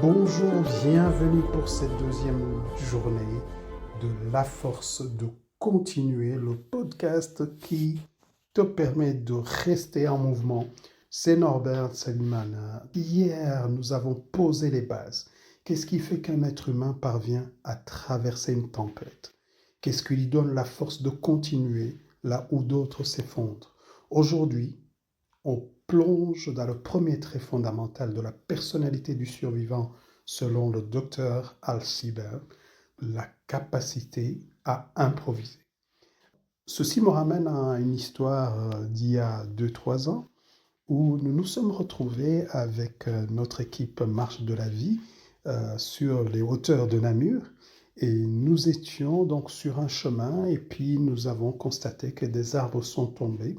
Bonjour, bienvenue pour cette deuxième journée de La Force de continuer, le podcast qui te permet de rester en mouvement. C'est Norbert Salimana. Hier, nous avons posé les bases. Qu'est-ce qui fait qu'un être humain parvient à traverser une tempête? Qu'est-ce qui lui donne la force de continuer là où d'autres s'effondrent? Aujourd'hui, on plonge dans le premier trait fondamental de la personnalité du survivant selon le docteur Alciber, la capacité à improviser. Ceci me ramène à une histoire d'il y a 2-3 ans où nous nous sommes retrouvés avec notre équipe Marche de la Vie sur les hauteurs de Namur et nous étions donc sur un chemin et puis nous avons constaté que des arbres sont tombés.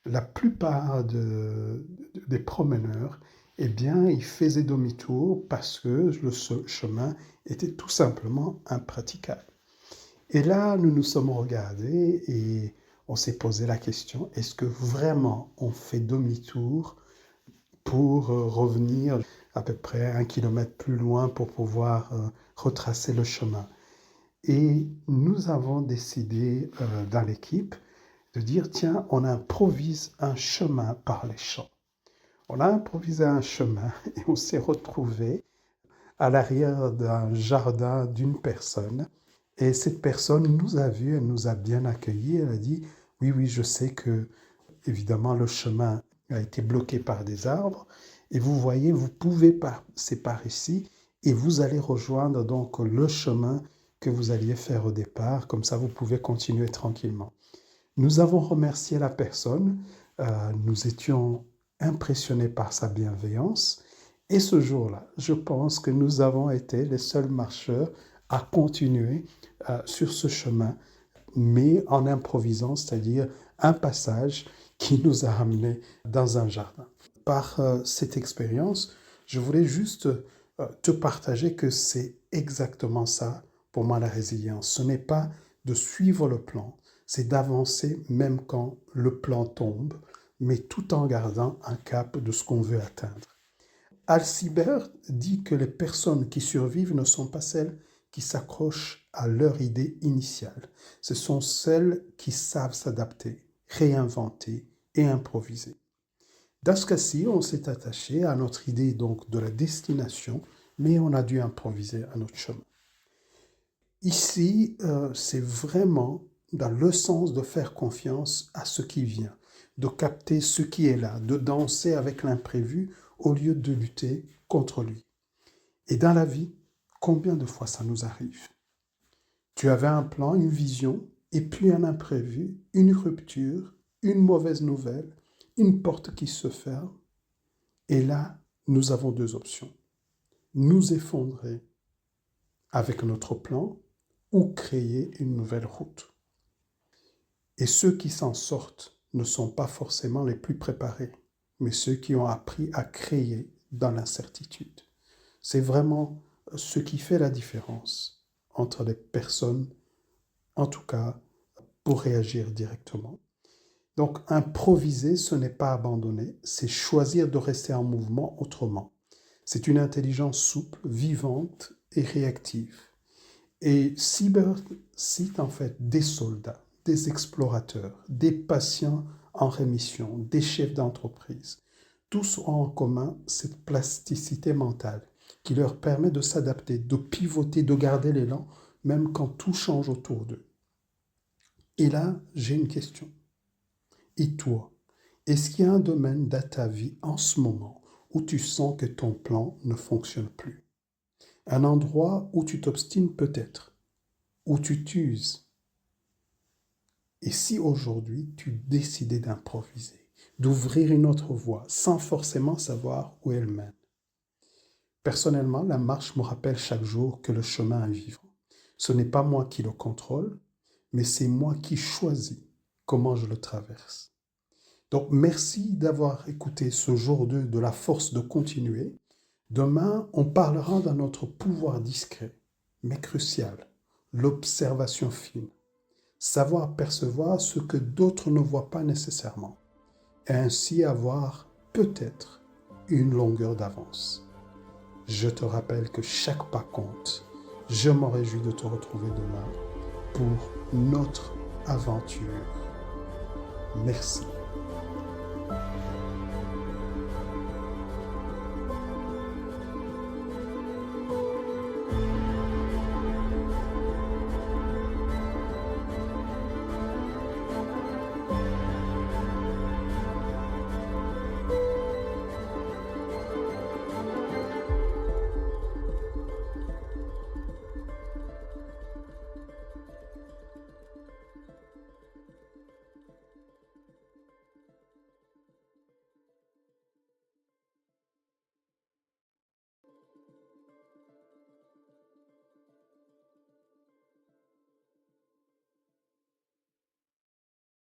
La plupart des promeneurs, eh bien, ils faisaient demi-tour parce que le chemin était tout simplement impraticable. Et là, nous nous sommes regardés et on s'est posé la question, est-ce que vraiment on fait demi-tour pour revenir à peu près 1 kilomètre plus loin pour pouvoir retracer le chemin? Et nous avons décidé dans l'équipe de dire, tiens, on improvise un chemin par les champs. On a improvisé un chemin et on s'est retrouvé à l'arrière d'un jardin d'une personne. Et cette personne nous a vus, elle nous a bien accueillis. Elle a dit, oui, oui, je sais que, évidemment, le chemin a été bloqué par des arbres. Et vous voyez, vous pouvez passer par ici et vous allez rejoindre donc le chemin que vous alliez faire au départ. Comme ça, vous pouvez continuer tranquillement. Nous avons remercié la personne, nous étions impressionnés par sa bienveillance et ce jour-là, je pense que nous avons été les seuls marcheurs à continuer sur ce chemin, mais en improvisant, c'est-à-dire un passage qui nous a amenés dans un jardin. Par cette expérience, je voulais juste te partager que c'est exactement ça pour moi la résilience. Ce n'est pas de suivre le plan, c'est d'avancer même quand le plan tombe, mais tout en gardant un cap de ce qu'on veut atteindre. Alciber dit que les personnes qui survivent ne sont pas celles qui s'accrochent à leur idée initiale. Ce sont celles qui savent s'adapter, réinventer et improviser. Dans ce cas-ci, on s'est attaché à notre idée donc de la destination, mais on a dû improviser à notre chemin. Ici, c'est vraiment dans le sens de faire confiance à ce qui vient, de capter ce qui est là, de danser avec l'imprévu au lieu de lutter contre lui. Et dans la vie, combien de fois ça nous arrive? Tu avais un plan, une vision, et puis un imprévu, une rupture, une mauvaise nouvelle, une porte qui se ferme. Et là, nous avons deux options. Nous effondrer avec notre plan ou créer une nouvelle route. Et ceux qui s'en sortent ne sont pas forcément les plus préparés, mais ceux qui ont appris à créer dans l'incertitude. C'est vraiment ce qui fait la différence entre les personnes, en tout cas pour réagir directement. Donc improviser, ce n'est pas abandonner, c'est choisir de rester en mouvement autrement. C'est une intelligence souple, vivante et réactive. Et Siebert cite en fait des soldats, des explorateurs, des patients en rémission, des chefs d'entreprise. Tous ont en commun cette plasticité mentale qui leur permet de s'adapter, de pivoter, de garder l'élan, même quand tout change autour d'eux. Et là, j'ai une question. Et toi, est-ce qu'il y a un domaine de ta vie en ce moment où tu sens que ton plan ne fonctionne plus? Un endroit où tu t'obstines peut-être, où tu t'uses. Et si aujourd'hui tu décidais d'improviser, d'ouvrir une autre voie sans forcément savoir où elle mène? Personnellement, la marche me rappelle chaque jour que le chemin à vivre, ce n'est pas moi qui le contrôle, mais c'est moi qui choisis comment je le traverse. Donc, merci d'avoir écouté ce jour 2 de la force de continuer. Demain, on parlera de notre pouvoir discret, mais crucial, l'observation fine. Savoir percevoir ce que d'autres ne voient pas nécessairement, et ainsi avoir peut-être une longueur d'avance. Je te rappelle que chaque pas compte. Je m'en réjouis de te retrouver demain pour notre aventure. Merci.